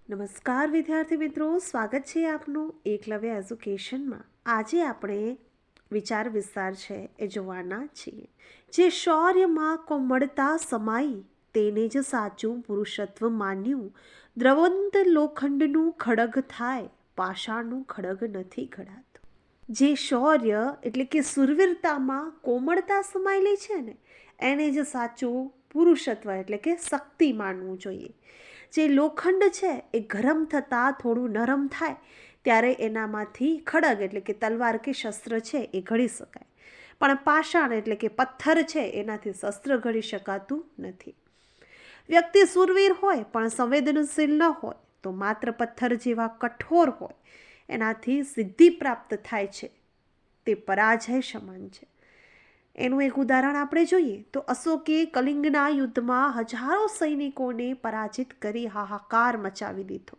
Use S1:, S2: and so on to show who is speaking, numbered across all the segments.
S1: નમસ્કાર વિદ્યાર્થી મિત્રો, સ્વાગત છે આપનું એકલવ્ય એજ્યુકેશનમાં. આજે આપણે વિચાર વિસ્તાર છે એ જોવાના છીએ. જે શૌર્યમાં કોમળતા સમાઈ તેને જ સાચું પુરુષત્વ માન્યું. દ્રવંત લોખંડનું ખડગ થાય, પાષાણનું ખડગ નથી ઘડાતું. જે શૌર્ય એટલે કે સુરવીરતામાં કોમળતા સમાયેલી છે ને, એને જ સાચું પુરુષત્વ એટલે કે શક્તિ માનવું જોઈએ. જે લોખંડ છે એ ગરમ થતાં થોડું નરમ થાય ત્યારે એનામાંથી ખડગ એટલે કે તલવાર કે શસ્ત્ર છે એ ઘડી શકાય, પણ પાષાણ એટલે કે પથ્થર છે એનાથી શસ્ત્ર ઘડી શકાતું નથી. વ્યક્તિ સુરવીર હોય પણ સંવેદનશીલ ન હોય તો માત્ર પથ્થર જેવા કઠોર હોય એનાથી સિદ્ધિ પ્રાપ્ત થાય છે તે પરાજય સમાન છે. એનું એક ઉદાહરણ આપણે જોઈએ તો અશોકે કલિંગના યુદ્ધમાં હજારો સૈનિકોને પરાજિત કરી હાહાકાર મચાવી દીધો.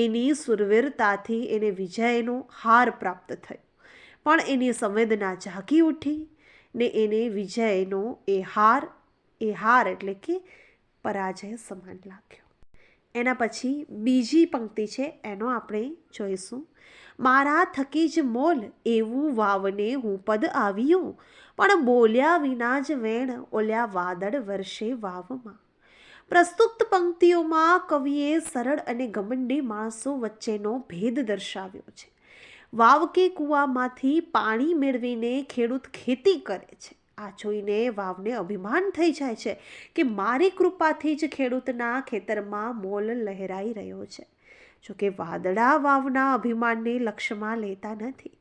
S1: એની સુરવીરતાથી એને વિજયનો હાર પ્રાપ્ત થયો, પણ એની સંવેદના જાગી ઉઠી ને એને વિજયનો એ હાર એટલે કે પરાજય સમાન લાગ્યો. એના પછી બીજી પંક્તિ છે એનો આપણે જોઈશું. મારા થકી જ મોલ એવું વાવને હું પદ આવ્યું, પણ બોલ્યા વિના જ વેણ ઓલ્યા વાદળ વર્ષે વાવમાં. પ્રસ્તુત પંક્તિઓમાં કવિએ સરળ અને ઘમંડી માણસો વચ્ચેનો ભેદ દર્શાવ્યો છે. વાવ કે કૂવામાંથી પાણી મેળવીને ખેડૂત ખેતી કરે છે. આ જોઈને વાવને અભિમાન થઈ જાય છે કે મારી કૃપાથી જ ખેડૂતના ખેતરમાં મોલ લહેરાઈ રહ્યો છે. જોકે વાદળા વાવના અભિમાનને લક્ષ્યમાં લેતા નથી.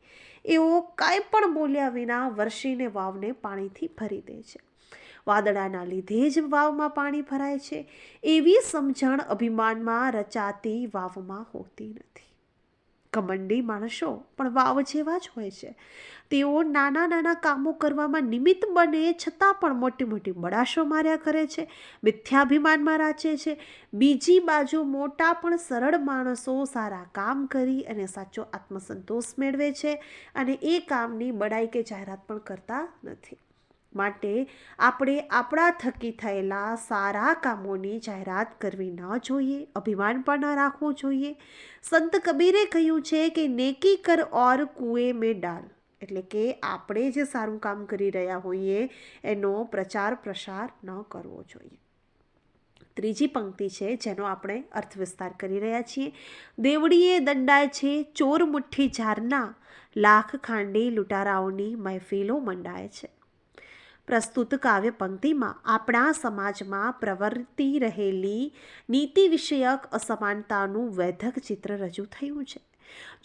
S1: એઓ કાંઈ પણ બોલ્યા વિના વરસીને વાવને પાણીથી ભરી દે છે. વાદળાના લીધે જ વાવમાં પાણી ભરાય છે એવી સમજણ અભિમાનમાં રચાતી વાવમાં હોતી નથી. ઘમંડી માણસો પણ વાવ જેવા જ હોય છે. તેઓ નાના નાના કામો કરવામાં નિમિત્ત બને છતાં પણ મોટી મોટી બળાશો માર્યા કરે છે, મિથ્યાભિમાનમાં રાચે છે. બીજી બાજુ મોટા પણ સરળ માણસો સારા કામ કરી અને સાચો આત્મસંતોષ મેળવે છે અને એ કામની બડાઈ કે જાહેરાત પણ કરતા નથી. માટે આપણે આપણા થકી થયેલા સારા કામોની જાહેરાત કરવી ન જોઈએ, અભિમાન પણ ન રાખવું જોઈએ. સંત કબીરે કહ્યું છે કે નેકી કર ઓર કુએ મેં ડાલ, એટલે કે આપણે જે સારું કામ કરી રહ્યા હોઈએ એનો પ્રચાર પ્રસાર ન કરવો જોઈએ. ત્રીજી પંક્તિ છે જેનો આપણે અર્થ વિસ્તાર કરી રહ્યા છીએ. દેવડીએ દંડાય છે ચોર મુઠ્ઠી ઝારના, લાખ ખાંડી લૂંટારાઓની મહેફિલો મંડાય છે. પ્રસ્તુત કાવ્ય પંક્તિમાં આપણા સમાજમાં પ્રવર્તી રહેલી નીતિ વિષયક અસમાનતાનું વેધક ચિત્ર રજૂ થયું છે.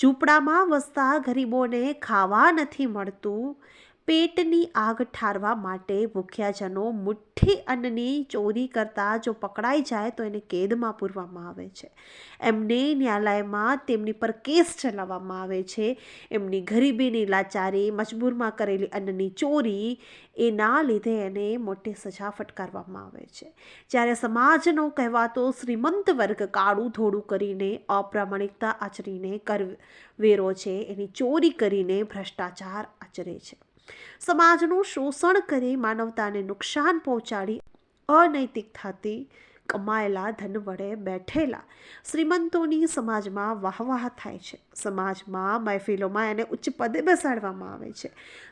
S1: ઝૂંપડામાં વસતા ગરીબોને ખાવા નથી મળતું. પેટની આગ ઠારવા માટે ભૂખ્યાજનો મુઠ્ઠી અન્નની ચોરી કરતા જો પકડાઈ જાય તો એને કેદમાં પૂરવામાં આવે છે. એમને ન્યાયાલયમાં તેમની પર કેસ ચલાવવામાં આવે છે. એમની ગરીબીની લાચારી, મજબૂરમાં કરેલી અન્નની ચોરી એના લીધે એને મોટી સજા ફટકારવામાં આવે છે. જ્યારે સમાજનો કહેવાતો શ્રીમંત વર્ગ કાળું ધોળું કરીને, અપ્રામાણિકતા આચરીને કરવેરો છે એની ચોરી કરીને ભ્રષ્ટાચાર આચરે છે, સમાજનું શોષણ કરી માનવતાને નુકસાન પહોંચાડી અનૈતિકતાથી કમાયેલા ધન વડે બેઠેલા શ્રીમંતોની સમાજમાં વાહવાહ થાય છે. સમાજમાં મહેફિલોમાં એને ઉચ્ચ પદે બેસાડવામાં આવે છે.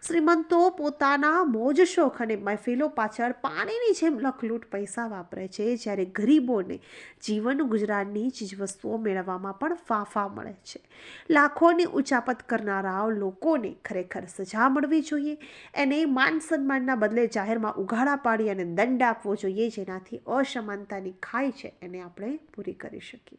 S1: શ્રીમંતો પોતાના મોજ શોખ અને મહેફિલો પાછળ પાણીની જેમ લખલૂટ પૈસા વાપરે છે, જ્યારે ગરીબોને જીવન ગુજરાતની ચીજવસ્તુઓ મેળવવામાં પણ ફાંફા મળે છે. લાખોની ઉચાપત કરનારા લોકોને ખરેખર સજા મળવી જોઈએ. એને માન સન્માનના બદલે જાહેરમાં ઉઘાડા પાડી અને દંડ આપવો જોઈએ, જેનાથી અસમાનતાની ખાઈ છે એને આપણે પૂરી કરી શકીએ.